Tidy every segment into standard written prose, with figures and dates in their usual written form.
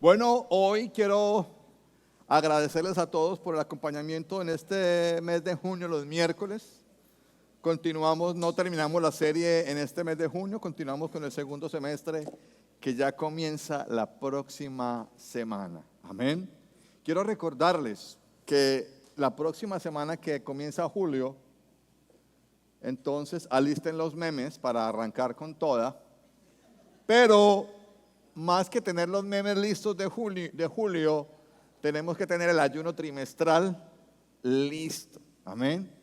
Bueno, hoy quiero agradecerles a todos por el acompañamiento en este mes de junio, los miércoles. Continuamos, no terminamos la serie en este mes de junio, continuamos con el segundo semestre que ya comienza la próxima semana. Amén. Quiero recordarles que la próxima semana que comienza julio, entonces alisten los memes para arrancar con toda, pero más que tener los memes listos de julio, tenemos que tener el ayuno trimestral listo. Amén.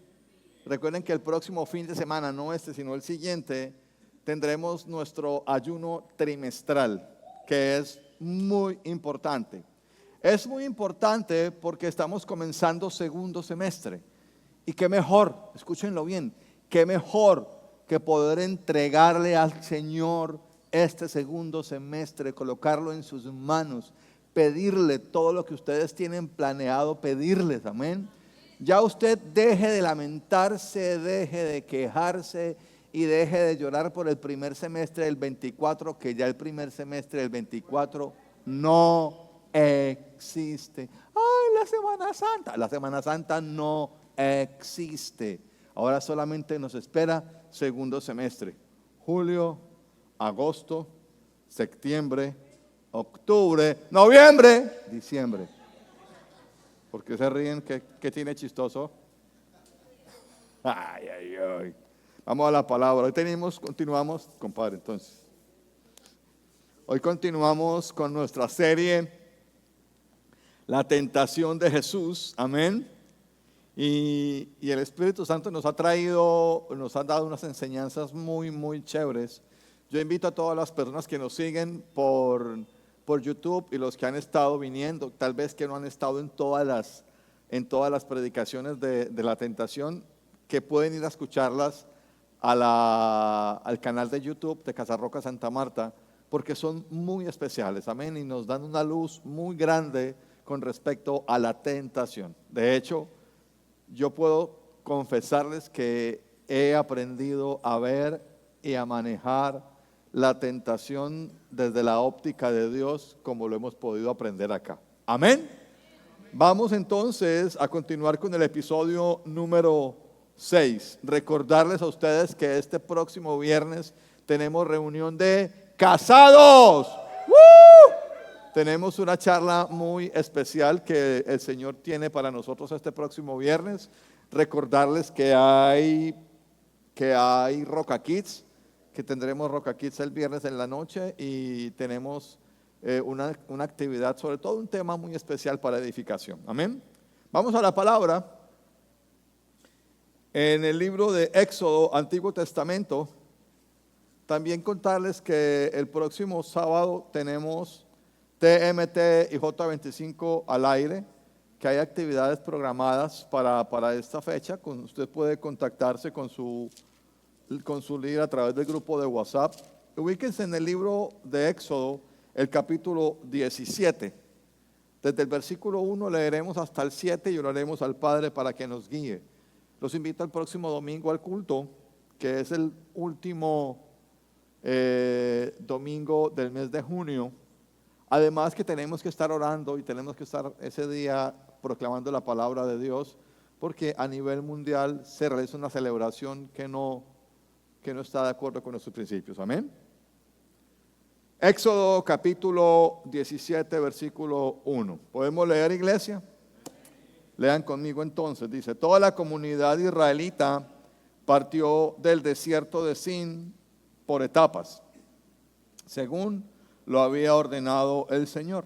Recuerden que el próximo fin de semana, no este, sino el siguiente, tendremos nuestro ayuno trimestral, que es muy importante. Es muy importante porque estamos comenzando segundo semestre. Y qué mejor, escúchenlo bien, qué mejor que poder entregarle al Señor este segundo semestre, colocarlo en sus manos, pedirle todo lo que ustedes tienen planeado pedirles, amén. Ya usted deje de lamentarse, deje de quejarse y deje de llorar por el primer semestre del 24, que ya el primer semestre del 24 no existe. Ay, la Semana Santa no existe. Ahora solamente nos espera segundo semestre, julio, agosto, septiembre, octubre, noviembre, diciembre. ¿Por qué se ríen? ¿Qué tiene chistoso? Ay, ay, ay. Vamos a la palabra. Hoy continuamos, compadre, entonces. Hoy continuamos con nuestra serie, La tentación de Jesús. Amén. Y el Espíritu Santo nos ha dado unas enseñanzas muy, muy chéveres. Yo invito a todas las personas que nos siguen por YouTube y los que han estado viniendo, tal vez que no han estado en todas las predicaciones de la tentación, que pueden ir a escucharlas al canal de YouTube de Casarroca Santa Marta, porque son muy especiales, amén, y nos dan una luz muy grande con respecto a la tentación. De hecho, yo puedo confesarles que he aprendido a ver y a manejar la tentación desde la óptica de Dios, como lo hemos podido aprender acá. Amén. Vamos entonces a continuar con el episodio número 6. Recordarles a ustedes que este próximo viernes tenemos reunión de casados. ¡Woo! Tenemos una charla muy especial que el Señor tiene para nosotros este próximo viernes. Recordarles que hay Roca Kids, que tendremos Roca Kids el viernes en la noche y tenemos una actividad, sobre todo un tema muy especial para edificación. Amén. Vamos a la palabra. En el libro de Éxodo, Antiguo Testamento, también contarles que el próximo sábado tenemos TMT y J25 al aire, que hay actividades programadas para esta fecha. Usted puede contactarse con su líder a través del grupo de WhatsApp. Ubíquense en el libro de Éxodo, el capítulo 17. Desde el versículo 1 leeremos hasta el 7 y oraremos al Padre para que nos guíe. Los invito el próximo domingo al culto, que es el último domingo del mes de junio. Además que tenemos que estar orando y tenemos que estar ese día proclamando la palabra de Dios, porque a nivel mundial se realiza una celebración que no está de acuerdo con nuestros principios. Amén. Éxodo capítulo 17, versículo 1. ¿Podemos leer, iglesia? Lean conmigo entonces. Dice: toda la comunidad israelita partió del desierto de Sin por etapas, según lo había ordenado el Señor.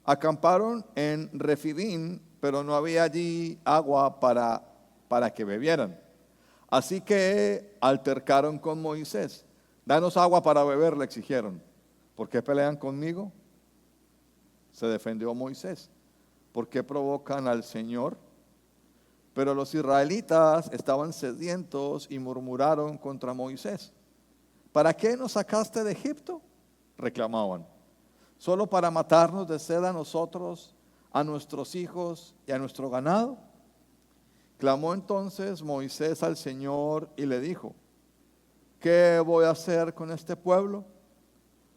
Acamparon en Refidim, pero no había allí agua para que bebieran. Así que altercaron con Moisés. Danos agua para beber, le exigieron. ¿Por qué pelean conmigo? Se defendió Moisés. ¿Por qué provocan al Señor? Pero los israelitas estaban sedientos y murmuraron contra Moisés. ¿Para qué nos sacaste de Egipto?, reclamaban. ¿Solo para matarnos de sed a nosotros, a nuestros hijos y a nuestro ganado? Clamó entonces Moisés al Señor y le dijo: ¿qué voy a hacer con este pueblo?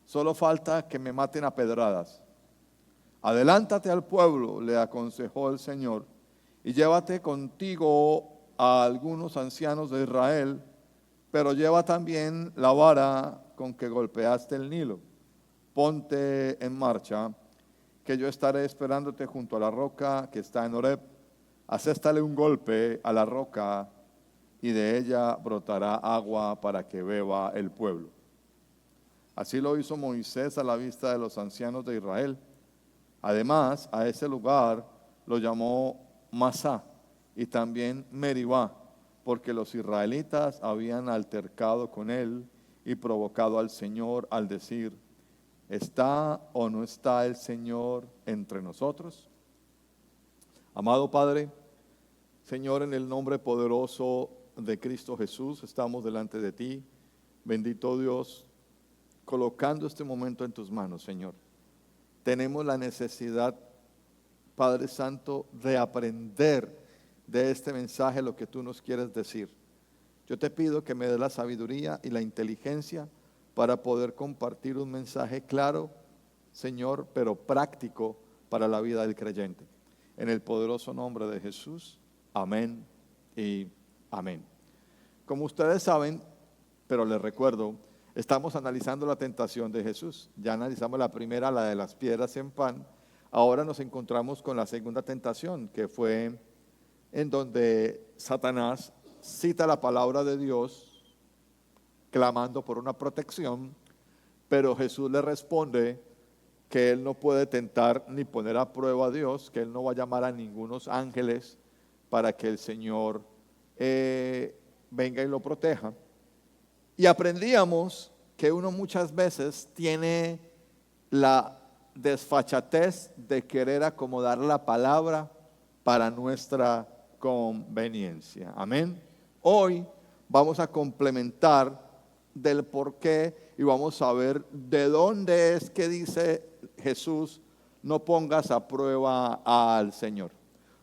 Solo falta que me maten a pedradas. Adelántate al pueblo, le aconsejó el Señor, y llévate contigo a algunos ancianos de Israel, pero lleva también la vara con que golpeaste el Nilo. Ponte en marcha, que yo estaré esperándote junto a la roca que está en Horeb. Aséstale un golpe a la roca y de ella brotará agua para que beba el pueblo. Así lo hizo Moisés a la vista de los ancianos de Israel. Además, a ese lugar lo llamó Masá y también Meribá, porque los israelitas habían altercado con él y provocado al Señor al decir: ¿está o no está el Señor entre nosotros? Amado Padre, Señor, en el nombre poderoso de Cristo Jesús, estamos delante de ti. Bendito Dios, colocando este momento en tus manos, Señor. Tenemos la necesidad, Padre Santo, de aprender de este mensaje lo que tú nos quieres decir. Yo te pido que me des la sabiduría y la inteligencia para poder compartir un mensaje claro, Señor, pero práctico para la vida del creyente. En el poderoso nombre de Jesús, amén y amén. Como ustedes saben, pero les recuerdo, estamos analizando la tentación de Jesús. Ya analizamos la primera, la de las piedras en pan. Ahora nos encontramos con la segunda tentación, que fue en donde Satanás cita la palabra de Dios, clamando por una protección, pero Jesús le responde que él no puede tentar ni poner a prueba a Dios, que él no va a llamar a ningunos ángeles para que el Señor venga y lo proteja. Y aprendíamos que uno muchas veces tiene la desfachatez de querer acomodar la palabra para nuestra conveniencia. Amén. Hoy vamos a complementar del por qué y vamos a ver de dónde es que dice Jesús: no pongas a prueba al Señor.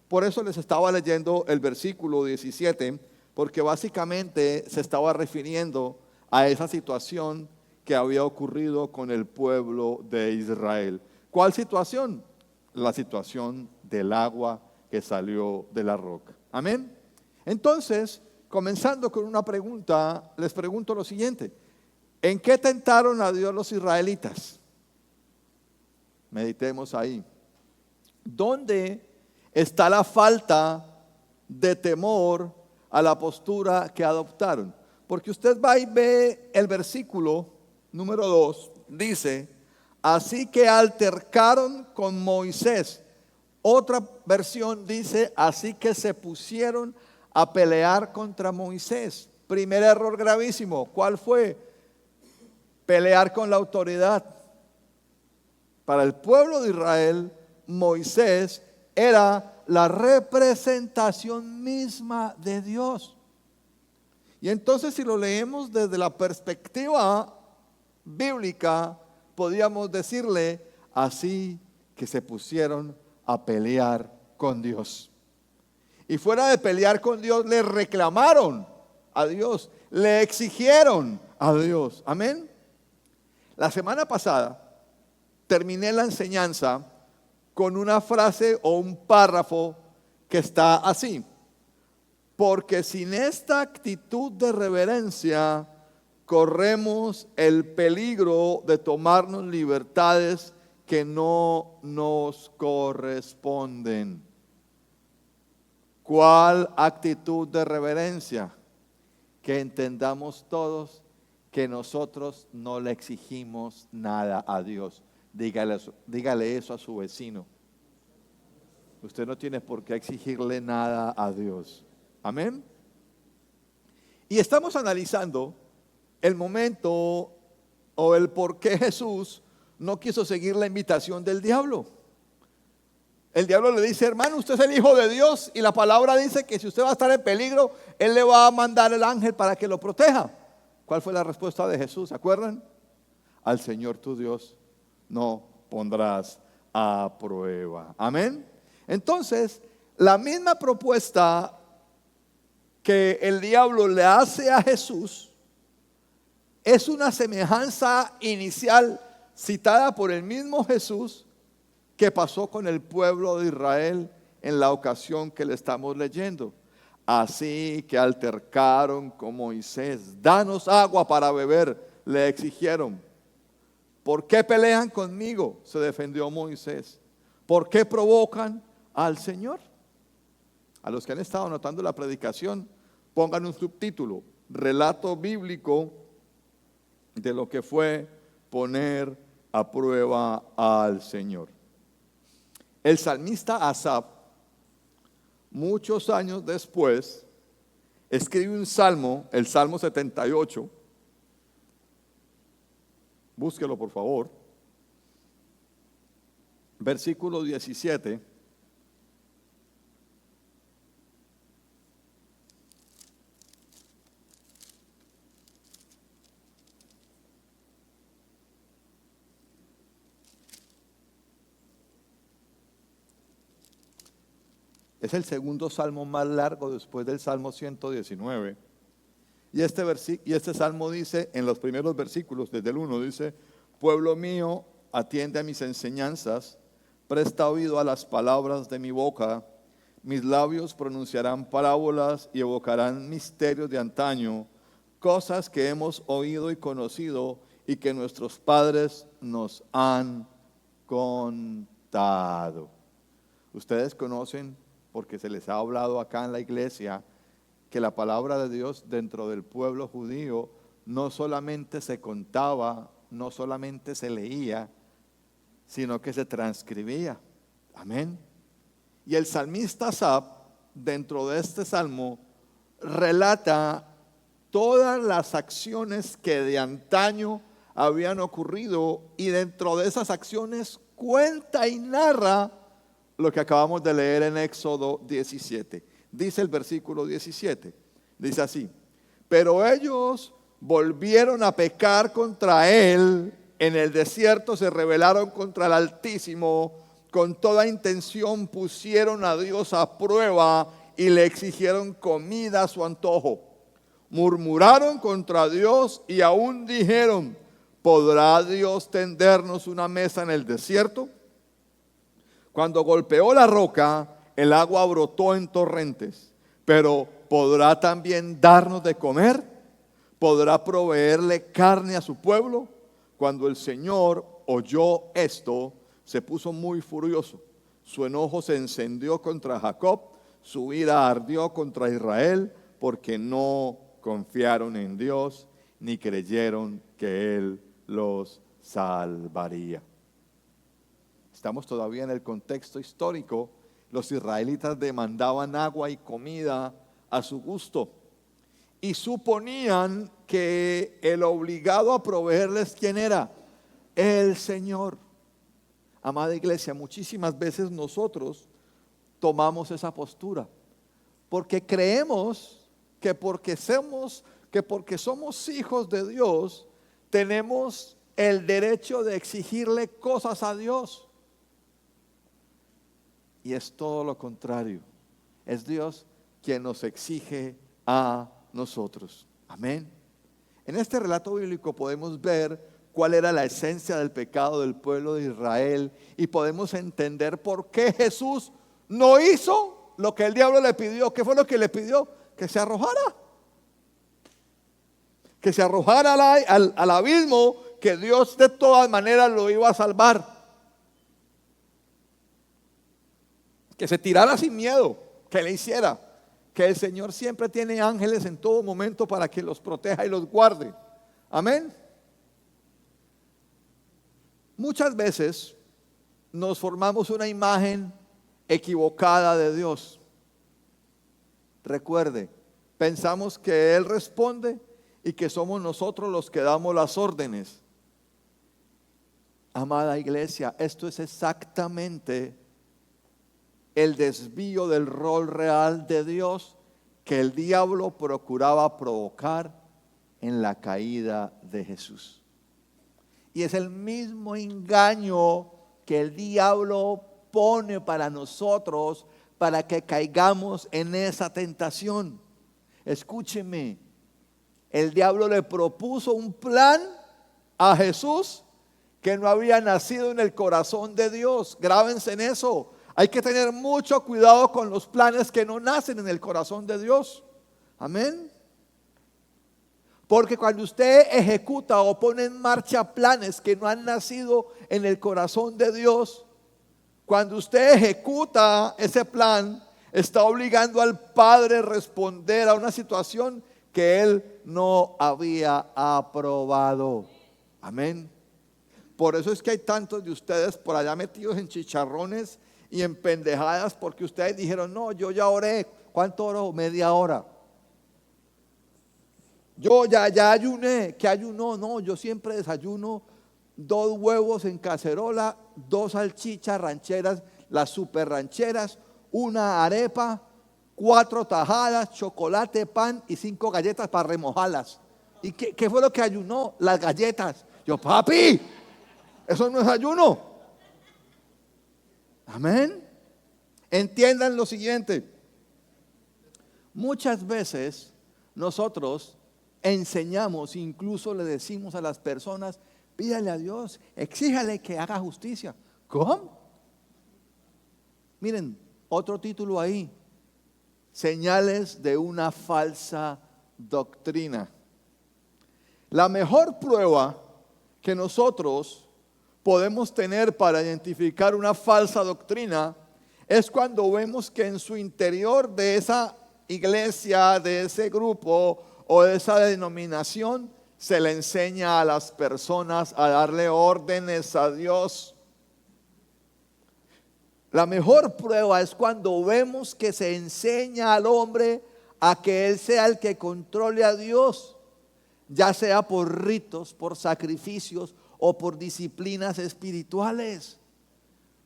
Por eso les estaba leyendo el versículo 17, porque básicamente se estaba refiriendo a esa situación que había ocurrido con el pueblo de Israel. ¿Cuál situación? La situación del agua que salió de la roca. Amén. Entonces, comenzando con una pregunta, les pregunto lo siguiente: ¿en qué tentaron a Dios los israelitas? Meditemos ahí. ¿Dónde está la falta de temor a la postura que adoptaron? Porque usted va y ve el versículo número 2, dice: así que altercaron con Moisés. Otra versión dice: así que se pusieron a pelear contra Moisés. Primer error gravísimo. ¿Cuál fue? Pelear con la autoridad. Para el pueblo de Israel, Moisés era la representación misma de Dios. Y entonces, si lo leemos desde la perspectiva bíblica, podríamos decirle: así que se pusieron a pelear con Dios. Y fuera de pelear con Dios, le reclamaron a Dios, le exigieron a Dios. Amén. La semana pasada terminé la enseñanza con una frase o un párrafo que está así: porque sin esta actitud de reverencia corremos el peligro de tomarnos libertades que no nos corresponden. ¿Cuál actitud de reverencia? Que entendamos todos que nosotros no le exigimos nada a Dios. Dígale eso a su vecino. Usted no tiene por qué exigirle nada a Dios. Amén. Y estamos analizando el momento o el por qué Jesús no quiso seguir la invitación del diablo. El diablo le dice: hermano, usted es el Hijo de Dios, y la palabra dice que si usted va a estar en peligro, Él le va a mandar el ángel para que lo proteja. ¿Cuál fue la respuesta de Jesús? ¿Se acuerdan? Al Señor tu Dios no pondrás a prueba. Amén. Entonces, la misma propuesta que el diablo le hace a Jesús es una semejanza inicial citada por el mismo Jesús, que pasó con el pueblo de Israel en la ocasión que le estamos leyendo. Así que altercaron con Moisés. Danos agua para beber, le exigieron. ¿Por qué pelean conmigo?, se defendió Moisés. ¿Por qué provocan al Señor? A los que han estado anotando la predicación, pongan un subtítulo: relato bíblico de lo que fue poner a prueba al Señor. El salmista Asaf, muchos años después, escribe un salmo, el Salmo 78. Búsquelo, por favor. Versículo 17. Es el segundo salmo más largo después del Salmo 119. Y este salmo dice, en los primeros versículos, desde el 1, dice: pueblo mío, atiende a mis enseñanzas, presta oído a las palabras de mi boca. Mis labios pronunciarán parábolas y evocarán misterios de antaño, cosas que hemos oído y conocido y que nuestros padres nos han contado. Ustedes conocen, porque se les ha hablado acá en la iglesia, que la palabra de Dios dentro del pueblo judío no solamente se contaba, no solamente se leía, sino que se transcribía. Amén. Y el salmista Asaf, dentro de este salmo, relata todas las acciones que de antaño habían ocurrido, y dentro de esas acciones cuenta y narra lo que acabamos de leer en Éxodo 17. Dice el versículo 17, dice así: pero ellos volvieron a pecar contra él, en el desierto se rebelaron contra el Altísimo, con toda intención pusieron a Dios a prueba y le exigieron comida a su antojo. Murmuraron contra Dios y aún dijeron: ¿podrá Dios tendernos una mesa en el desierto? Cuando golpeó la roca, el agua brotó en torrentes. Pero ¿podrá también darnos de comer? ¿Podrá proveerle carne a su pueblo? Cuando el Señor oyó esto, se puso muy furioso. Su enojo se encendió contra Jacob, su ira ardió contra Israel, porque no confiaron en Dios ni creyeron que Él los salvaría. Estamos todavía en el contexto histórico. Los israelitas demandaban agua y comida a su gusto y suponían que el obligado a proveerles, ¿quién era? El Señor. Amada iglesia, muchísimas veces nosotros tomamos esa postura porque creemos que porque somos hijos de Dios, tenemos el derecho de exigirle cosas a Dios. Y es todo lo contrario. Es Dios quien nos exige a nosotros. Amén. En este relato bíblico podemos ver cuál era la esencia del pecado del pueblo de Israel y podemos entender por qué Jesús no hizo lo que el diablo le pidió. ¿Qué fue lo que le pidió? Que se arrojara. Que se arrojara al abismo, que Dios de todas maneras lo iba a salvar. Que se tirara sin miedo, que le hiciera. Que el Señor siempre tiene ángeles en todo momento para que los proteja y los guarde. Amén. Muchas veces nos formamos una imagen equivocada de Dios. Recuerde, pensamos que Él responde y que somos nosotros los que damos las órdenes. Amada iglesia, esto es exactamente el desvío del rol real de Dios que el diablo procuraba provocar en la caída de Jesús. Y es el mismo engaño que el diablo pone para nosotros para que caigamos en esa tentación. Escúcheme, el diablo le propuso un plan a Jesús que no había nacido en el corazón de Dios. Grábense en eso. Hay que tener mucho cuidado con los planes que no nacen en el corazón de Dios. Amén. Porque cuando usted ejecuta o pone en marcha planes que no han nacido en el corazón de Dios, cuando usted ejecuta ese plan, está obligando al Padre a responder a una situación que Él no había aprobado. Amén. Por eso es que hay tantos de ustedes por allá metidos en chicharrones y en pendejadas, porque ustedes dijeron, no, yo ya oré. ¿Cuánto oró? Media hora. Yo ya ayuné. ¿Qué ayunó? No, yo siempre desayuno 2 huevos en cacerola, 2 salchichas rancheras, las super rancheras, 1 arepa, 4 tajadas, chocolate, pan y 5 galletas para remojarlas. ¿Y qué fue lo que ayunó? Las galletas. Yo, papi, eso no es ayuno. Amén. Entiendan lo siguiente. Muchas veces nosotros enseñamos, incluso le decimos a las personas, pídale a Dios, exíjale que haga justicia. ¿Cómo? Miren, otro título ahí, señales de una falsa doctrina. La mejor prueba que nosotros podemos tener para identificar una falsa doctrina es cuando vemos que en su interior de esa iglesia, de ese grupo o de esa denominación, se le enseña a las personas a darle órdenes a Dios. La mejor prueba es cuando vemos que se enseña al hombre a que él sea el que controle a Dios, ya sea por ritos, por sacrificios o por disciplinas espirituales.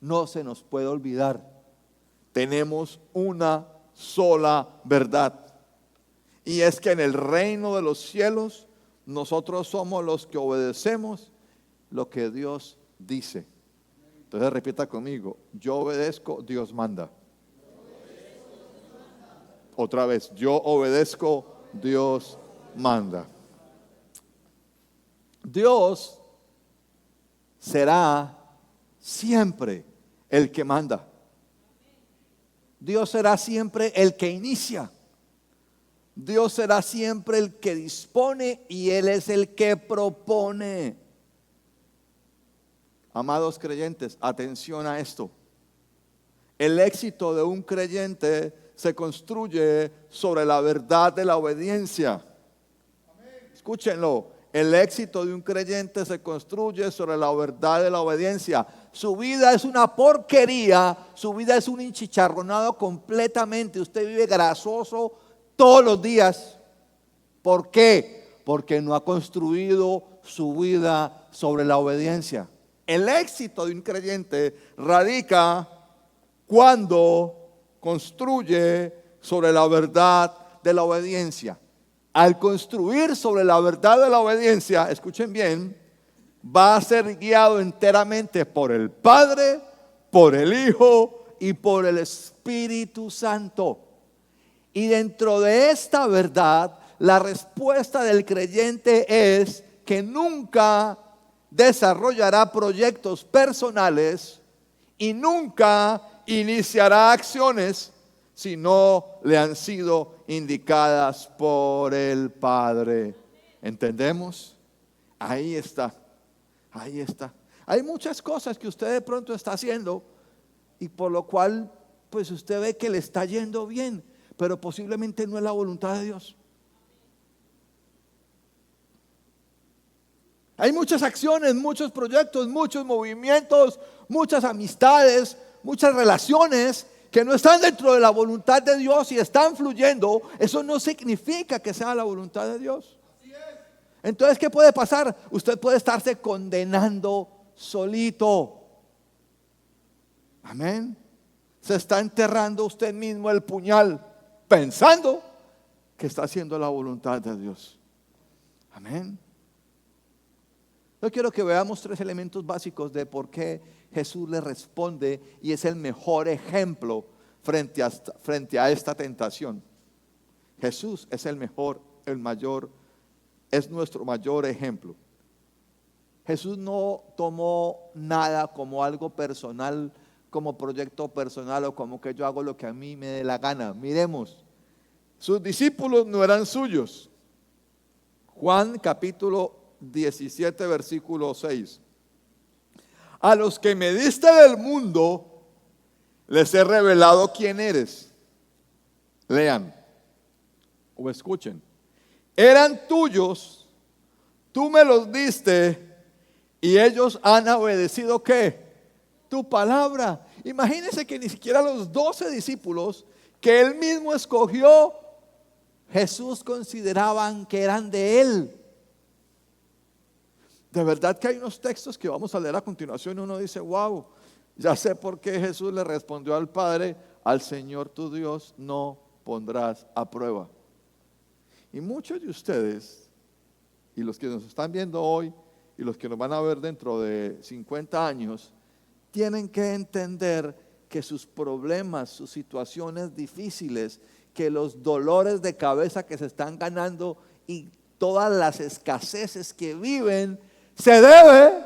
No se nos puede olvidar, tenemos una sola verdad, y es que en el reino de los cielos nosotros somos los que obedecemos lo que Dios dice. Entonces repita conmigo, yo obedezco, Dios manda. Otra vez, yo obedezco, Dios manda. Dios será siempre el que manda. Dios será siempre el que inicia. Dios será siempre el que dispone y Él es el que propone. Amados creyentes, atención a esto. El éxito de un creyente se construye sobre la verdad de la obediencia. Escúchenlo. El éxito de un creyente se construye sobre la verdad de la obediencia. Su vida es una porquería, su vida es un enchicharronado completamente. Usted vive grasoso todos los días. ¿Por qué? Porque no ha construido su vida sobre la obediencia. El éxito de un creyente radica cuando construye sobre la verdad de la obediencia. Al construir sobre la verdad de la obediencia, escuchen bien, va a ser guiado enteramente por el Padre, por el Hijo y por el Espíritu Santo. Y dentro de esta verdad, la respuesta del creyente es que nunca desarrollará proyectos personales y nunca iniciará acciones si no le han sido indicadas por el Padre. ¿Entendemos? Ahí está, ahí está. Hay muchas cosas que usted de pronto está haciendo y por lo cual pues usted ve que le está yendo bien, pero posiblemente no es la voluntad de Dios. Hay muchas acciones, muchos proyectos, muchos movimientos, muchas amistades, muchas relaciones que no están dentro de la voluntad de Dios y están fluyendo. Eso no significa que sea la voluntad de Dios. Entonces, ¿qué puede pasar? Usted puede estarse condenando solito. Amén. Se está enterrando usted mismo el puñal pensando que está haciendo la voluntad de Dios. Amén. Yo quiero que veamos 3 elementos básicos de por qué Jesús le responde y es el mejor ejemplo frente a esta tentación. Jesús es el mejor, el mayor, es nuestro mayor ejemplo. Jesús no tomó nada como algo personal, como proyecto personal o como que yo hago lo que a mí me dé la gana. Miremos, sus discípulos no eran suyos. Juan capítulo 17, versículo 6. A los que me diste del mundo, les he revelado quién eres. Lean o escuchen. Eran tuyos, tú me los diste y ellos han obedecido ¿qué? Tu palabra. Imagínense que ni siquiera los 12 discípulos que él mismo escogió, Jesús consideraban que eran de él. De verdad que hay unos textos que vamos a leer a continuación y uno dice, wow, ya sé por qué Jesús le respondió al Padre, al Señor tu Dios no pondrás a prueba. Y muchos de ustedes, y los que nos están viendo hoy, y los que nos van a ver dentro de 50 años, tienen que entender que sus problemas, sus situaciones difíciles, que los dolores de cabeza que se están ganando y todas las escaseces que viven, se debe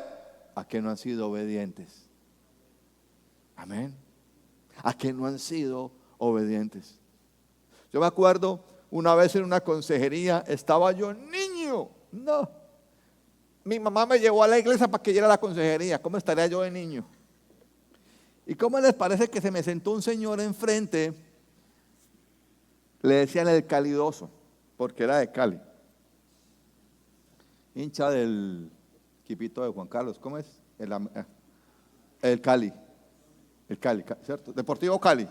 a que no han sido obedientes. Amén. A que no han sido obedientes. Yo me acuerdo una vez en una consejería, estaba yo niño. No. Mi mamá me llevó a la iglesia para que yo a la consejería. ¿Cómo estaría yo de niño? ¿Y cómo les parece que se me sentó un señor enfrente? Le decían el calidoso, porque era de Cali. Hincha del equipito de Juan Carlos. ¿Cómo es? El Cali. El Cali, ¿cierto? Deportivo Cali.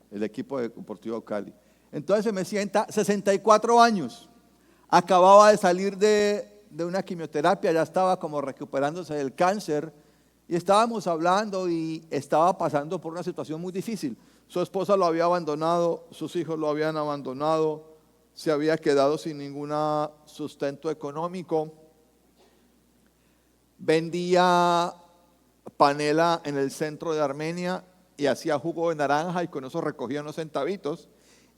El equipo de Deportivo Cali. Entonces me sienta, 64 años. Acababa de salir de una quimioterapia, ya estaba como recuperándose del cáncer. Y estábamos hablando y estaba pasando por una situación muy difícil. Su esposa lo había abandonado, sus hijos lo habían abandonado, se había quedado sin ningún sustento económico. Vendía panela en el centro de Armenia y hacía jugo de naranja y con eso recogía unos centavitos.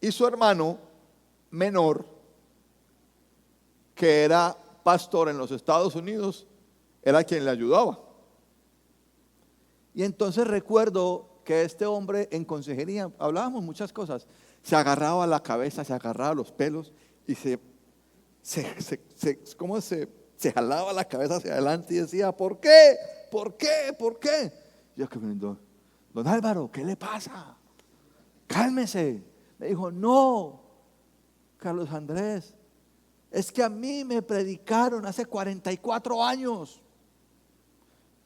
Y su hermano menor, que era pastor en los Estados Unidos, era quien le ayudaba. Y entonces recuerdo que este hombre en consejería, hablábamos muchas cosas, se agarraba a la cabeza, se agarraba a los pelos y se jalaba la cabeza hacia adelante y decía, ¿por qué? ¿Por qué? ¿Por qué? Yo que don Álvaro, ¿qué le pasa? Cálmese. Me dijo, no, Carlos Andrés, es que a mí me predicaron hace 44 años.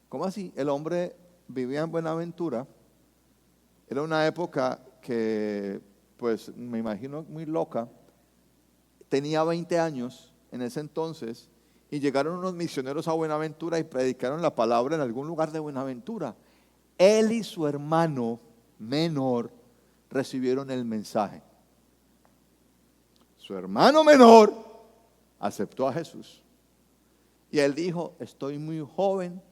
¿Cómo así? El hombre vivía en Buenaventura. Era una época que, pues, me imagino muy loca. Tenía 20 años en ese entonces y llegaron unos misioneros a Buenaventura y predicaron la palabra en algún lugar de Buenaventura. Él y su hermano menor recibieron el mensaje. Su hermano menor aceptó a Jesús. Y él dijo, estoy muy joven,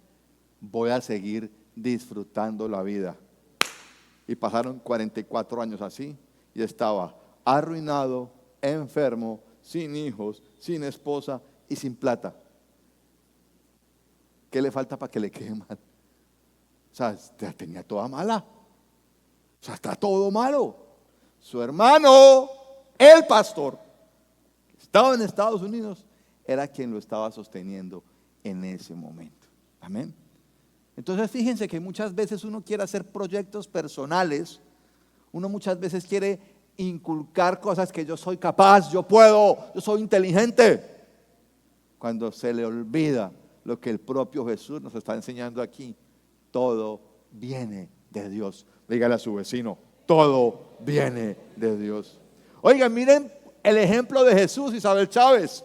voy a seguir disfrutando la vida. Y pasaron 44 años así y estaba arruinado, enfermo, sin hijos, sin esposa y sin plata. ¿Qué le falta para que le quede mal? O sea, tenía toda mala. O sea, está todo malo. Su hermano, el pastor, que estaba en Estados Unidos, era quien lo estaba sosteniendo en ese momento. Amén. Entonces fíjense que muchas veces uno quiere hacer proyectos personales, uno muchas veces quiere inculcar cosas que yo soy capaz, yo puedo, yo soy inteligente, cuando se le olvida lo que el propio Jesús nos está enseñando aquí. Todo viene de Dios. Dígale a su vecino, todo viene de Dios. Oigan, miren el ejemplo de Jesús, Isabel Chávez.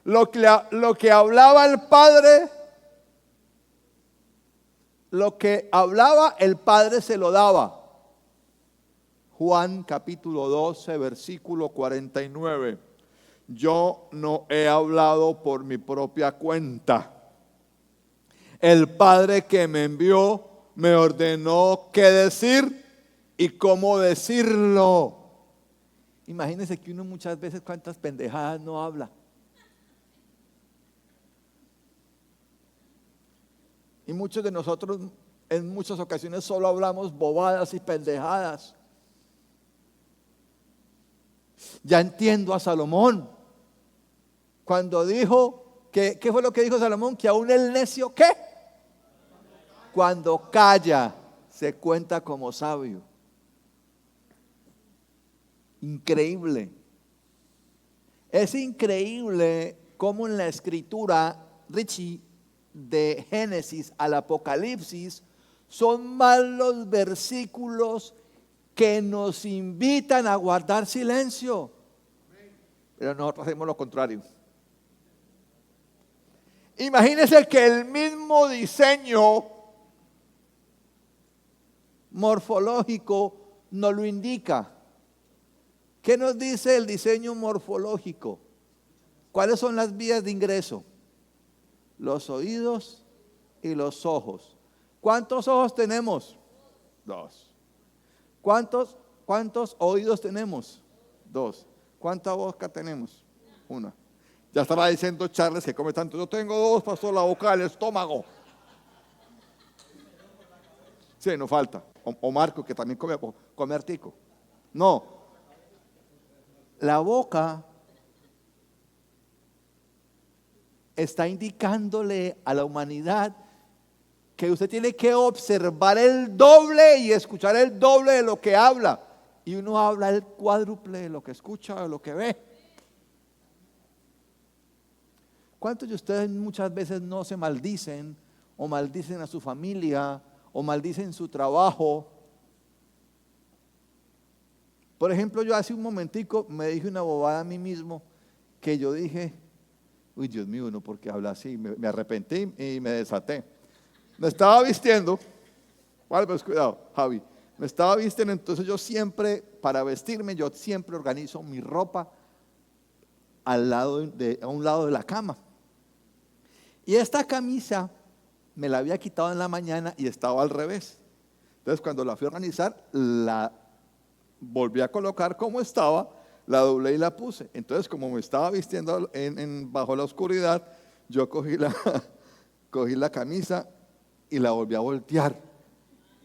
Lo que hablaba el Padre, lo que hablaba el Padre se lo daba. Juan capítulo 12, versículo 49. Yo no he hablado por mi propia cuenta. El Padre que me envió me ordenó qué decir y cómo decirlo. Imagínense que uno muchas veces cuántas pendejadas no habla. Y muchos de nosotros en muchas ocasiones solo hablamos bobadas y pendejadas. Ya entiendo a Salomón cuando dijo, ¿qué fue lo que dijo Salomón? Que aún el necio, ¿qué? Cuando calla, se cuenta como sabio. Increíble. Es increíble cómo en la escritura, Richie, de Génesis al Apocalipsis, son más los versículos que nos invitan a guardar silencio. Pero nosotros hacemos lo contrario. Imagínense que el mismo diseño morfológico nos lo indica. ¿Qué nos dice el diseño morfológico? ¿Cuáles son las vías de ingreso? Los oídos y los ojos. ¿Cuántos ojos tenemos? 2. ¿Cuántos oídos tenemos? 2. ¿Cuánta boca tenemos? 1. Ya estaba diciendo Charles que come tanto. Yo tengo 2, pasó la boca al estómago. Sí, no falta. O Marco, que también come artico. No. La boca está indicándole a la humanidad que usted tiene que observar el doble y escuchar el doble de lo que habla. Y uno habla el cuádruple de lo que escucha, de lo que ve. ¿Cuántos de ustedes muchas veces no se maldicen o maldicen a su familia o maldicen su trabajo? Por ejemplo, yo hace un momentico me dije una bobada a mí mismo que yo dije, uy, Dios mío, no, ¿por qué habla así? Me arrepentí y me desaté. Me estaba vistiendo, vale, pues cuidado, Javi. Me estaba vistiendo, entonces yo siempre, para vestirme, yo siempre organizo mi ropa a un lado de la cama. Y esta camisa me la había quitado en la mañana y estaba al revés. Entonces cuando la fui a organizar, la volví a colocar como estaba, la doblé y la puse. Entonces como me estaba vistiendo bajo la oscuridad, yo cogí la camisa y la volví a voltear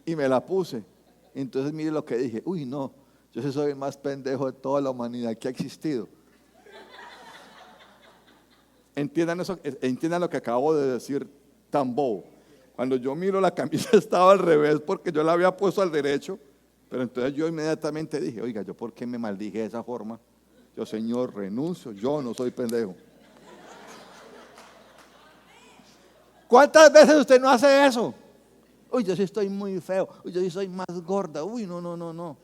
y me la puse. Entonces mire lo que dije, uy no, yo soy el más pendejo de toda la humanidad que ha existido. Entiendan eso, entiendan lo que acabo de decir tan bobo. Cuando yo miro la camisa estaba al revés porque yo la había puesto al derecho, pero entonces yo inmediatamente dije, oiga, ¿yo por qué me maldije de esa forma? Yo, Señor, renuncio, yo no soy pendejo. ¿Cuántas veces usted no hace eso? Uy, yo sí estoy muy feo, uy, yo sí soy más gorda, uy, no.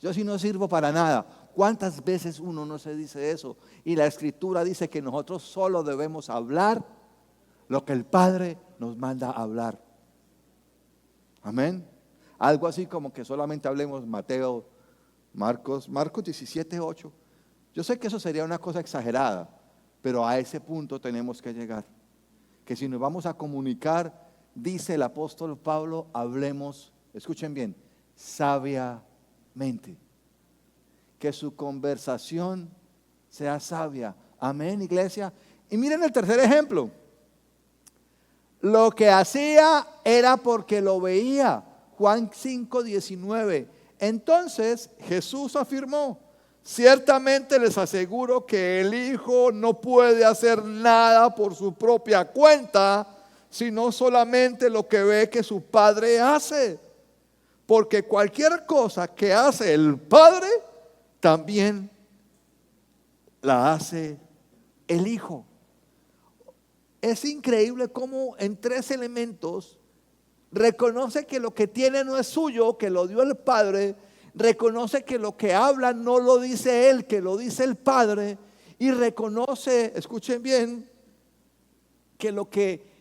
Yo sí no sirvo para nada. ¿Cuántas veces uno no se dice eso? Y la Escritura dice que nosotros solo debemos hablar lo que el Padre nos manda a hablar. Amén. Algo así como que solamente hablemos Mateo, Marcos 17:8. Yo sé que eso sería una cosa exagerada, pero a ese punto tenemos que llegar. Que si nos vamos a comunicar, dice el apóstol Pablo, hablemos, escuchen bien, sabiamente. Que su conversación sea sabia. Amén, iglesia. Y miren el tercer ejemplo. Lo que hacía era porque lo veía. Juan 5:19. Entonces Jesús afirmó, ciertamente les aseguro que el Hijo no puede hacer nada por su propia cuenta, sino solamente lo que ve que su Padre hace. Porque cualquier cosa que hace el Padre, también la hace el Hijo. Es increíble cómo en 3 elementos reconoce que lo que tiene no es suyo, que lo dio el Padre, reconoce que lo que habla no lo dice él, que lo dice el Padre, y reconoce, escuchen bien, que lo que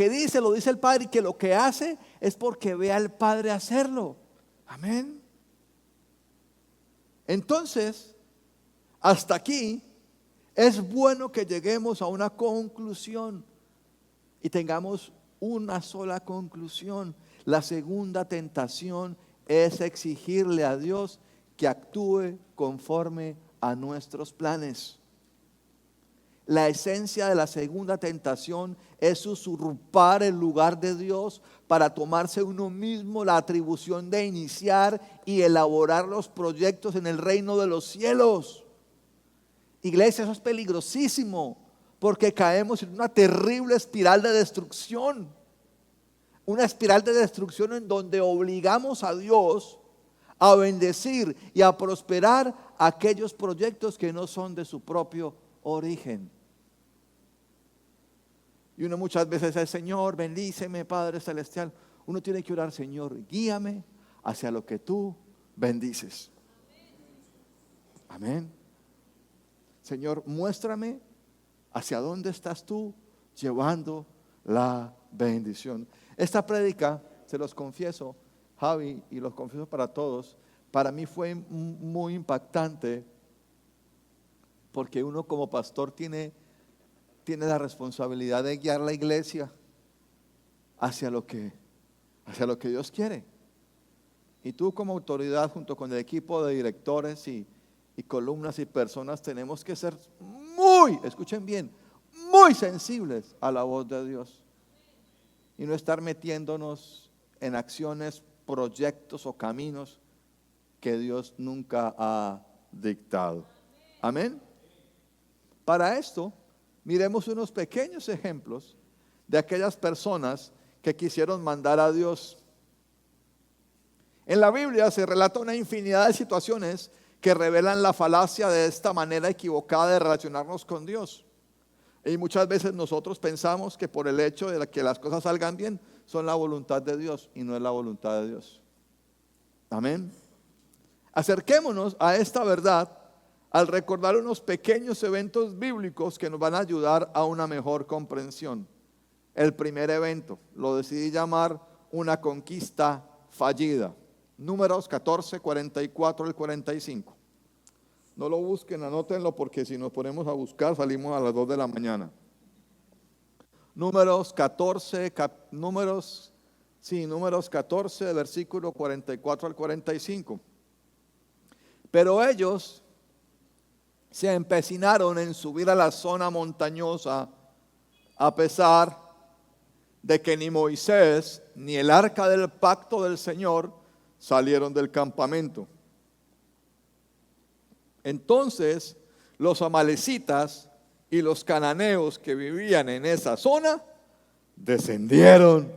dice lo dice el Padre y que lo que hace es porque ve al Padre hacerlo. Amén. Entonces, hasta aquí es bueno que lleguemos a una conclusión y tengamos una sola conclusión. La segunda tentación es exigirle a Dios que actúe conforme a nuestros planes. la esencia de la segunda tentación es usurpar el lugar de Dios para tomarse uno mismo la atribución de iniciar y elaborar los proyectos en el reino de los cielos. Iglesia, eso es peligrosísimo, porque caemos en una terrible espiral de destrucción. Una espiral de destrucción en donde obligamos a Dios a bendecir y a prosperar aquellos proyectos que no son de su propio origen. Y uno muchas veces dice: Señor, bendíceme, Padre Celestial. Uno tiene que orar: Señor, guíame hacia lo que tú bendices. Amén. Señor, muéstrame hacia dónde estás tú llevando la bendición. Esta prédica, se los confieso, Javi, y los confieso para todos, para mí fue muy impactante, porque uno como pastor tiene la responsabilidad de guiar la iglesia hacia lo que Dios quiere. Y tú como autoridad, junto con el equipo de directores y columnas y personas, tenemos que ser escuchen bien, muy sensibles a la voz de Dios. Y no estar metiéndonos en acciones, proyectos o caminos que Dios nunca ha dictado. Amén. Para esto, miremos unos pequeños ejemplos de aquellas personas que quisieron mandar a Dios. En la Biblia se relata una infinidad de situaciones que revelan la falacia de esta manera equivocada de relacionarnos con Dios. Y muchas veces nosotros pensamos que por el hecho de que las cosas salgan bien, son la voluntad de Dios, y no es la voluntad de Dios. Amén. Acerquémonos a esta verdad al recordar unos pequeños eventos bíblicos que nos van a ayudar a una mejor comprensión. El primer evento lo decidí llamar una conquista fallida. Números 14, 44 al 45. No lo busquen, anótenlo, porque si nos ponemos a buscar salimos a las 2 de la mañana. Números 14, versículo 44 al 45. Pero ellos se empecinaron en subir a la zona montañosa, a pesar de que ni Moisés ni el arca del pacto del Señor salieron del campamento. Entonces los amalecitas y los cananeos que vivían en esa zona descendieron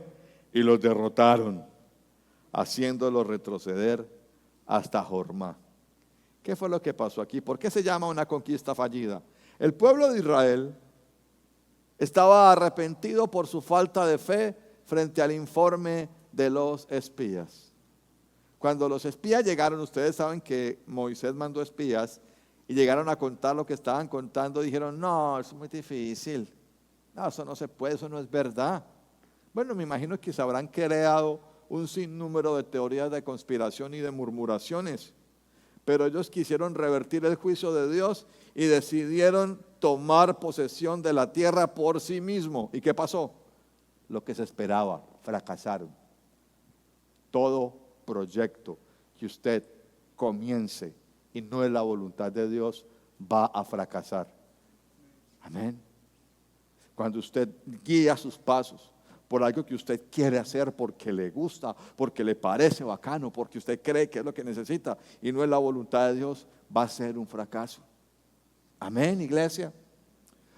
y los derrotaron, haciéndolos retroceder hasta Jormá. ¿Qué fue lo que pasó aquí? ¿Por qué se llama una conquista fallida? El pueblo de Israel estaba arrepentido por su falta de fe frente al informe de los espías. Cuando los espías llegaron, ustedes saben que Moisés mandó espías y llegaron a contar lo que estaban contando. Dijeron: no, eso es muy difícil. No, eso no se puede, eso no es verdad. Bueno, me imagino que se habrán creado un sinnúmero de teorías de conspiración y de murmuraciones. Pero ellos quisieron revertir el juicio de Dios y decidieron tomar posesión de la tierra por sí mismos. ¿Y qué pasó? Lo que se esperaba: fracasaron. Todo proyecto que usted comience y no es la voluntad de Dios va a fracasar. Amén. Cuando usted guía sus pasos por algo que usted quiere hacer porque le gusta, porque le parece bacano, porque usted cree que es lo que necesita y no es la voluntad de Dios, va a ser un fracaso. Amén, iglesia.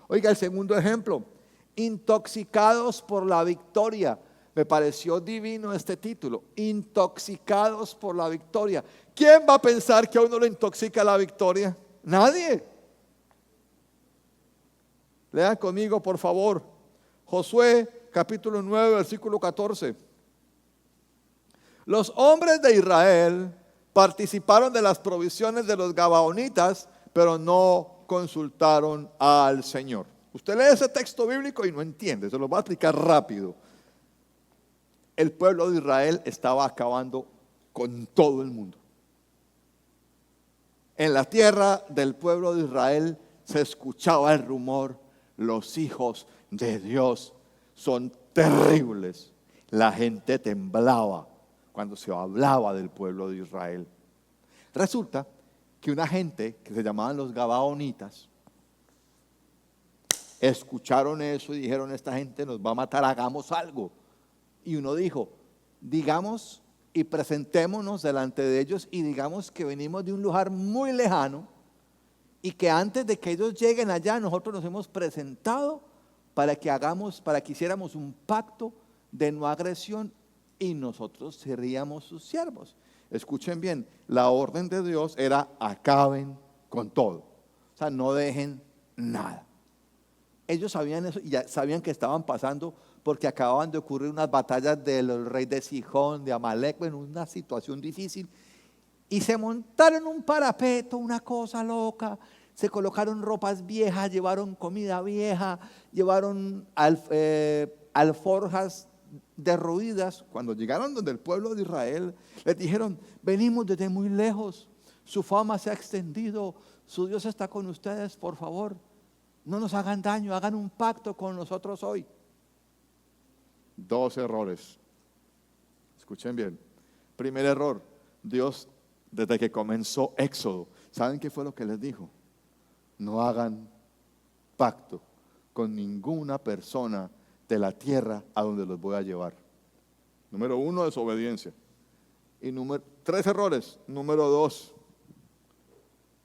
Oiga, el segundo ejemplo: intoxicados por la victoria. Me pareció divino este título: intoxicados por la victoria. ¿Quién va a pensar que a uno le intoxica la victoria? Nadie. Lean conmigo, por favor, Josué capítulo 9, versículo 14. Los hombres de Israel participaron de las provisiones de los gabaonitas, pero no consultaron al Señor. Usted lee ese texto bíblico y no entiende, se lo voy a explicar rápido. El pueblo de Israel estaba acabando con todo el mundo. En la tierra del pueblo de Israel se escuchaba el rumor: los hijos de Dios son terribles. La gente temblaba cuando se hablaba del pueblo de Israel. Resulta que una gente que se llamaban los gabaonitas escucharon eso y dijeron, esta gente nos va a matar, hagamos algo. Y uno dijo, digamos y presentémonos delante de ellos y digamos que venimos de un lugar muy lejano y que antes de que ellos lleguen allá nosotros nos hemos presentado para que hiciéramos un pacto de no agresión y nosotros seríamos sus siervos. Escuchen bien, la orden de Dios era acaben con todo, o sea, no dejen nada. Ellos sabían eso y ya sabían que estaban pasando porque acababan de ocurrir unas batallas del rey de Sihón, de Amalek, en una situación difícil. Y se montaron un parapeto, una cosa loca, se colocaron ropas viejas, llevaron comida vieja, llevaron alforjas derruidas. Cuando llegaron donde el pueblo de Israel, les dijeron, venimos desde muy lejos, su fama se ha extendido, su Dios está con ustedes, por favor, no nos hagan daño, hagan un pacto con nosotros hoy. 2 errores. Escuchen bien. Primer error, Dios desde que comenzó Éxodo, ¿saben qué fue lo que les dijo? No hagan pacto con ninguna persona de la tierra a donde los voy a llevar. Número 1, desobediencia. Y 3 errores. Número 2,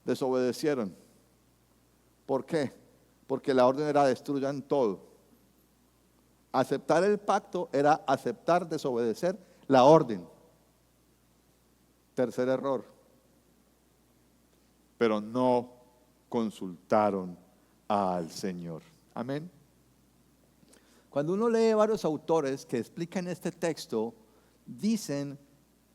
desobedecieron. ¿Por qué? Porque la orden era destruyan todo. Aceptar el pacto era aceptar desobedecer la orden. Tercer error. Pero no consultaron al Señor. Amén. Cuando uno lee varios autores que explican este texto, dicen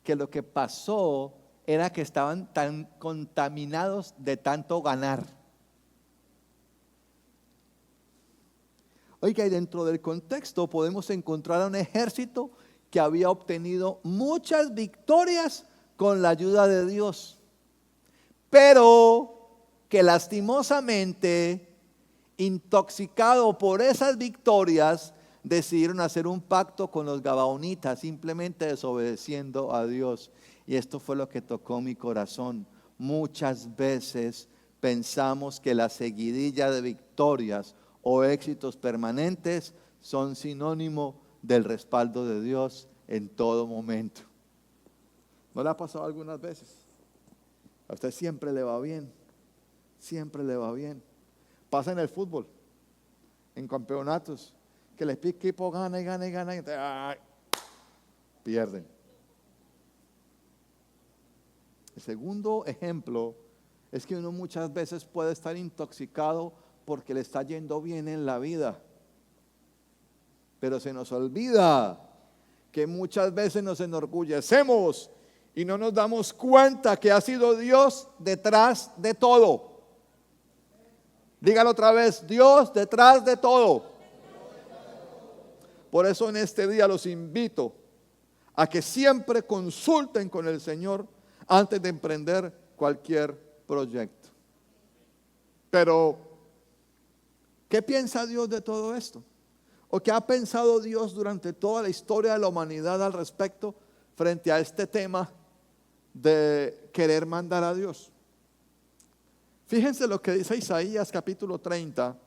que lo que pasó era que estaban tan contaminados de tanto ganar. Oiga, y dentro del contexto podemos encontrar a un ejército que había obtenido muchas victorias con la ayuda de Dios, pero que lastimosamente, intoxicado por esas victorias, decidieron hacer un pacto con los gabaonitas, simplemente desobedeciendo a Dios. Y esto fue lo que tocó mi corazón. Muchas veces pensamos que la seguidilla de victorias o éxitos permanentes son sinónimo del respaldo de Dios en todo momento. ¿No le ha pasado algunas veces? A usted siempre le va bien, siempre le va bien. Pasa en el fútbol, en campeonatos, que el equipo gana y gana y gana y pierden. El segundo ejemplo es que uno muchas veces puede estar intoxicado porque le está yendo bien en la vida, pero se nos olvida que muchas veces nos enorgullecemos y no nos damos cuenta que ha sido Dios detrás de todo. Dígalo otra vez, Dios detrás de todo. Por eso en este día los invito a que siempre consulten con el Señor antes de emprender cualquier proyecto. Pero, ¿qué piensa Dios de todo esto? ¿O qué ha pensado Dios durante toda la historia de la humanidad al respecto frente a este tema de querer mandar a Dios? Fíjense lo que dice Isaías capítulo 30,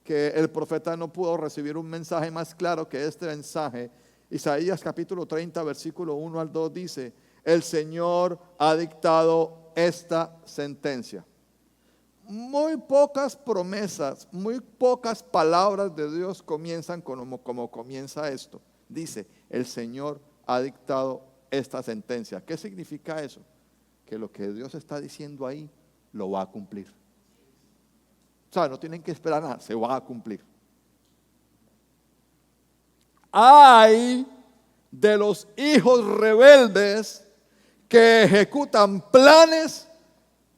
que el profeta no pudo recibir un mensaje más claro que este mensaje. Isaías capítulo 30, versículo 1 al 2 dice, el Señor ha dictado esta sentencia. Muy pocas promesas, muy pocas palabras de Dios comienzan como comienza esto. Dice, el Señor ha dictado esta sentencia. ¿Qué significa eso? Que lo que Dios está diciendo ahí lo va a cumplir. O sea, no tienen que esperar nada, se va a cumplir. Ay de los hijos rebeldes que ejecutan planes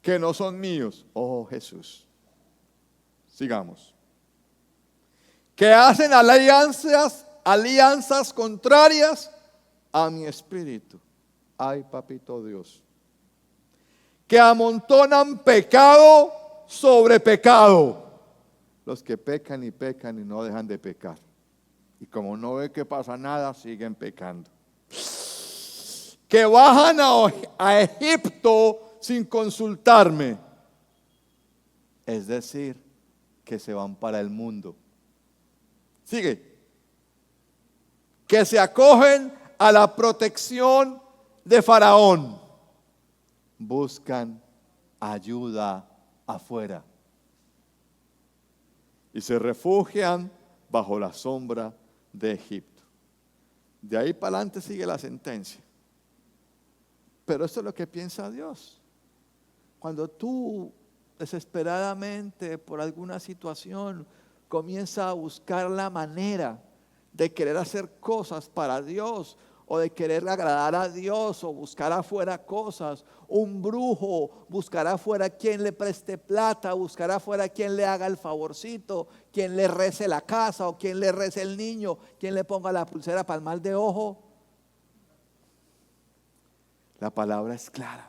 que no son míos. Oh Jesús. Sigamos. Que hacen alianzas contrarias a mi espíritu. Ay, papito Dios. Que amontonan pecado sobre pecado. Los que pecan y no dejan de pecar. Y como no ve que pasa nada, siguen pecando. Que bajan a Egipto sin consultarme. Es decir, que se van para el mundo. Sigue. Que se acogen a la protección de Faraón. Buscan ayuda afuera. Y se refugian bajo la sombra de Egipto. De ahí para adelante sigue la sentencia. Pero esto es lo que piensa Dios. Cuando tú desesperadamente por alguna situación comienzas a buscar la manera de querer hacer cosas para Dios, o de querer agradar a Dios, o buscar afuera cosas, un brujo buscará afuera quien le preste plata, buscará afuera quien le haga el favorcito, quien le rece la casa, o quien le rece el niño, quien le ponga la pulsera para el mal de ojo. La palabra es clara.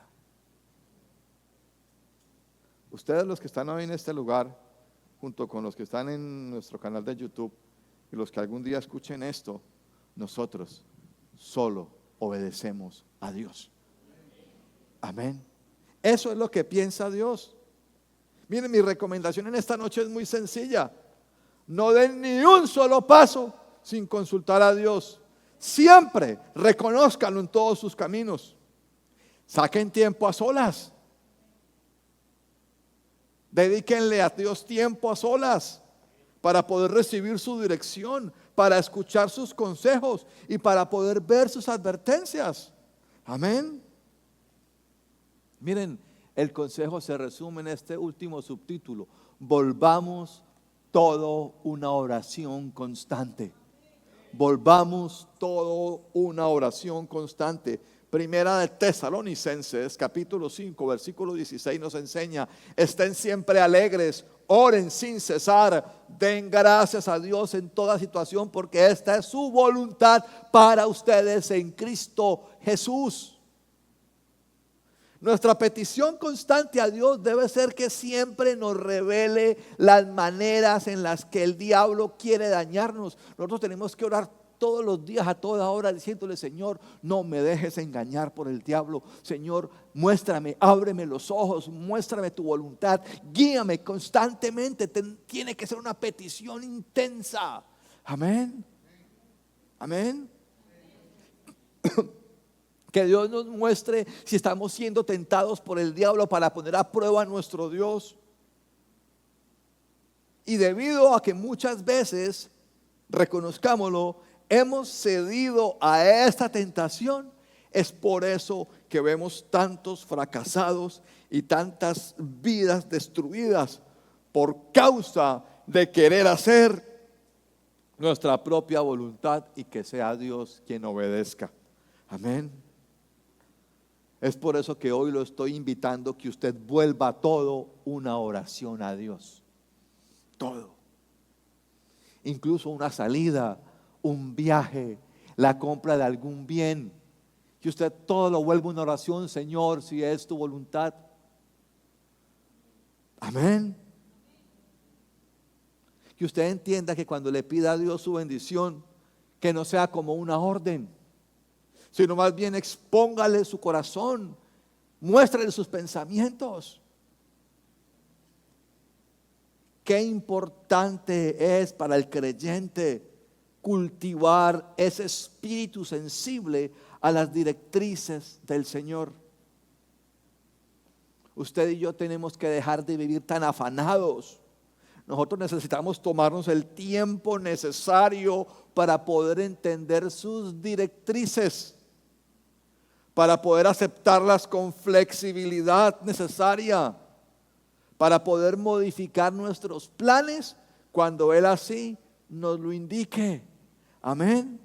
Ustedes, los que están hoy en este lugar, junto con los que están en nuestro canal de YouTube y los que algún día escuchen esto, nosotros solo obedecemos a Dios. Amén. Eso es lo que piensa Dios. Miren, mi recomendación en esta noche es muy sencilla. No den ni un solo paso sin consultar a Dios. Siempre reconózcanlo en todos sus caminos. Saquen tiempo a solas. Dedíquenle a Dios tiempo a solas para poder recibir su dirección, para escuchar sus consejos y para poder ver sus advertencias. Amén. Miren, el consejo se resume en este último subtítulo: volvamos todo una oración constante. Volvamos todo una oración constante. Primera de Tesalonicenses, capítulo 5, versículo 16 nos enseña: estén siempre alegres, oren sin cesar, den gracias a Dios en toda situación, porque esta es su voluntad para ustedes en Cristo Jesús. Nuestra petición constante a Dios debe ser que siempre nos revele las maneras en las que el diablo quiere dañarnos. Nosotros tenemos que orar todos los días, a toda hora, diciéndole: Señor, no me dejes engañar por el diablo. Señor, muéstrame, ábreme los ojos, muéstrame tu voluntad, guíame constantemente. Tiene que ser una petición intensa. Amén. Amén. Que Dios nos muestre si estamos siendo tentados por el diablo para poner a prueba a nuestro Dios. Y debido a que muchas veces, reconozcámoslo, hemos cedido a esta tentación, es por eso que vemos tantos fracasados y tantas vidas destruidas por causa de querer hacer nuestra propia voluntad y que sea Dios quien obedezca. Amén. Es por eso que hoy lo estoy invitando, que usted vuelva todo una oración a Dios. Todo. Incluso una salida, un viaje, la compra de algún bien. Que usted todo lo vuelva una oración: Señor, si es tu voluntad. Amén. Que usted entienda que cuando le pida a Dios su bendición, que no sea como una orden, sino más bien expóngale su corazón, muéstrale sus pensamientos. Qué importante es para el creyente cultivar ese espíritu sensible a las directrices del Señor. Usted y yo tenemos que dejar de vivir tan afanados. Nosotros necesitamos tomarnos el tiempo necesario para poder entender sus directrices, para poder aceptarlas con flexibilidad necesaria, para poder modificar nuestros planes cuando Él así nos lo indique. Amén.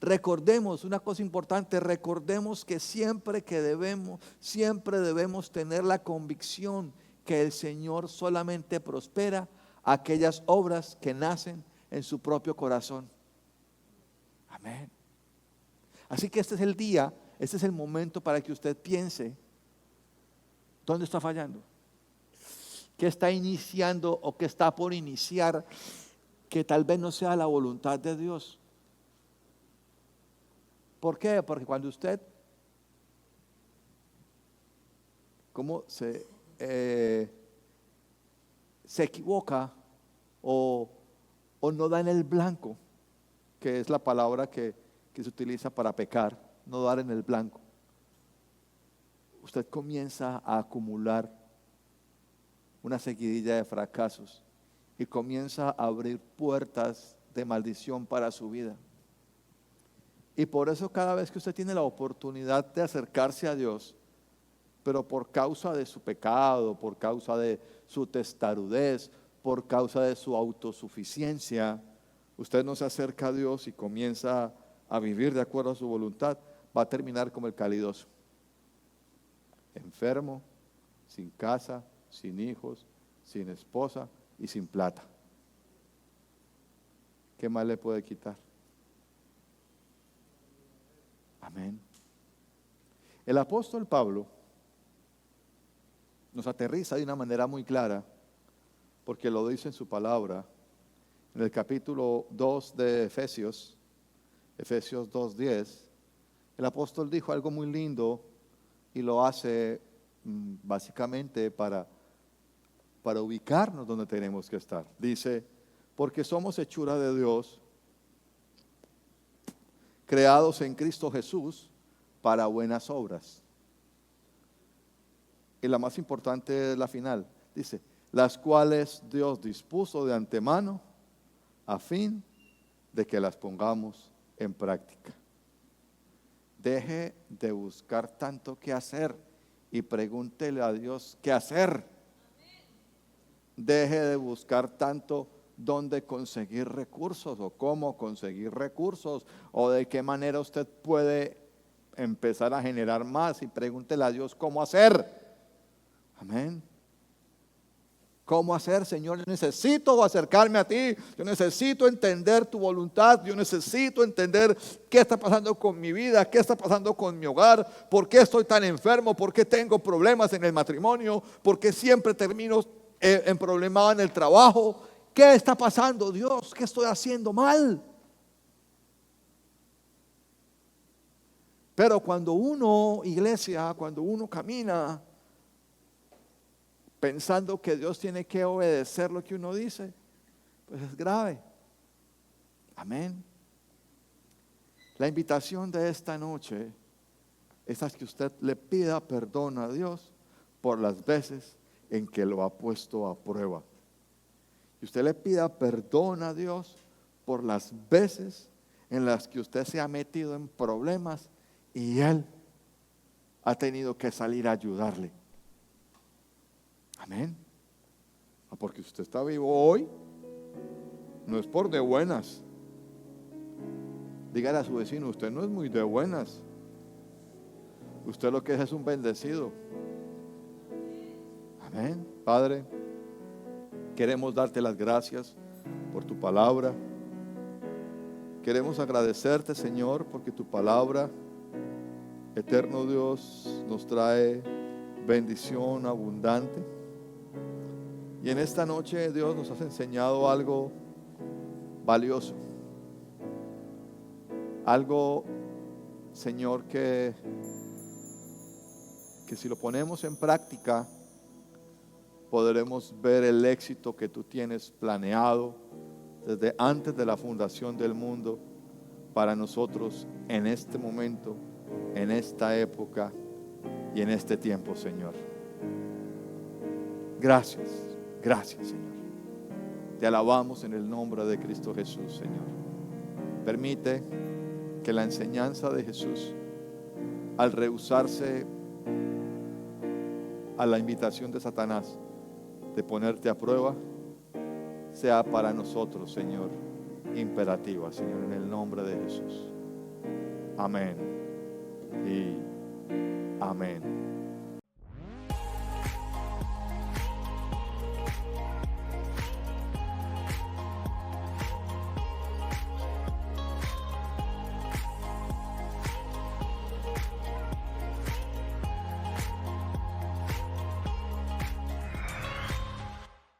Recordemos una cosa importante: recordemos que siempre debemos tener la convicción que el Señor solamente prospera aquellas obras que nacen en su propio corazón. Amén. Así que este es el día, este es el momento para que usted piense: ¿dónde está fallando? ¿Qué está iniciando o qué está por iniciar que tal vez no sea la voluntad de Dios? ¿Por qué? Porque cuando usted se equivoca o no da en el blanco, que es la palabra que se utiliza para pecar, no dar en el blanco, usted comienza a acumular una seguidilla de fracasos y comienza a abrir puertas de maldición para su vida. Y por eso cada vez que usted tiene la oportunidad de acercarse a Dios, pero por causa de su pecado, por causa de su testarudez, por causa de su autosuficiencia, usted no se acerca a Dios y comienza a vivir de acuerdo a su voluntad, va a terminar como el calidoso, enfermo, sin casa, sin hijos, sin esposa y sin plata. ¿Qué más le puede quitar? Amén. El apóstol Pablo nos aterriza de una manera muy clara, porque lo dice en su palabra, en el capítulo 2 de Efesios 2:10, el apóstol dijo algo muy lindo y lo hace básicamente para ubicarnos donde tenemos que estar. Dice, porque somos hechura de Dios, creados en Cristo Jesús para buenas obras. Y la más importante es la final. Dice, las cuales Dios dispuso de antemano a fin de que las pongamos en práctica. Deje de buscar tanto qué hacer y pregúntele a Dios qué hacer. Deje de buscar tanto dónde conseguir recursos o cómo conseguir recursos o de qué manera usted puede empezar a generar más y pregúntele a Dios cómo hacer. Amén. ¿Cómo hacer, Señor? Yo necesito acercarme a ti, yo necesito entender tu voluntad, yo necesito entender qué está pasando con mi vida, qué está pasando con mi hogar, por qué estoy tan enfermo, por qué tengo problemas en el matrimonio, por qué siempre termino en problemado en el trabajo. ¿Qué está pasando, Dios? ¿Qué estoy haciendo mal? Pero cuando uno, iglesia, cuando uno camina pensando que Dios tiene que obedecer lo que uno dice, pues es grave. Amén. La invitación de esta noche es a que usted le pida perdón a Dios por las veces en que lo ha puesto a prueba. Y usted le pida perdón a Dios por las veces en las que usted se ha metido en problemas y Él ha tenido que salir a ayudarle. Amén. Porque usted está vivo hoy, no es por de buenas. Dígale a su vecino, usted no es muy de buenas. Usted lo que es un bendecido. Amén. Padre, queremos darte las gracias por tu palabra. Queremos agradecerte, Señor, porque tu palabra, eterno Dios, nos trae bendición abundante. Y en esta noche, Dios, nos has enseñado algo valioso. Algo, Señor, que si lo ponemos en práctica, podremos ver el éxito que tú tienes planeado desde antes de la fundación del mundo para nosotros en este momento, en esta época y en este tiempo, Señor. Gracias, gracias, Señor. Te alabamos en el nombre de Cristo Jesús, Señor. Permite que la enseñanza de Jesús, al rehusarse a la invitación de Satanás de ponerte a prueba, sea para nosotros, Señor, imperativa, Señor, en el nombre de Jesús. Amén y amén.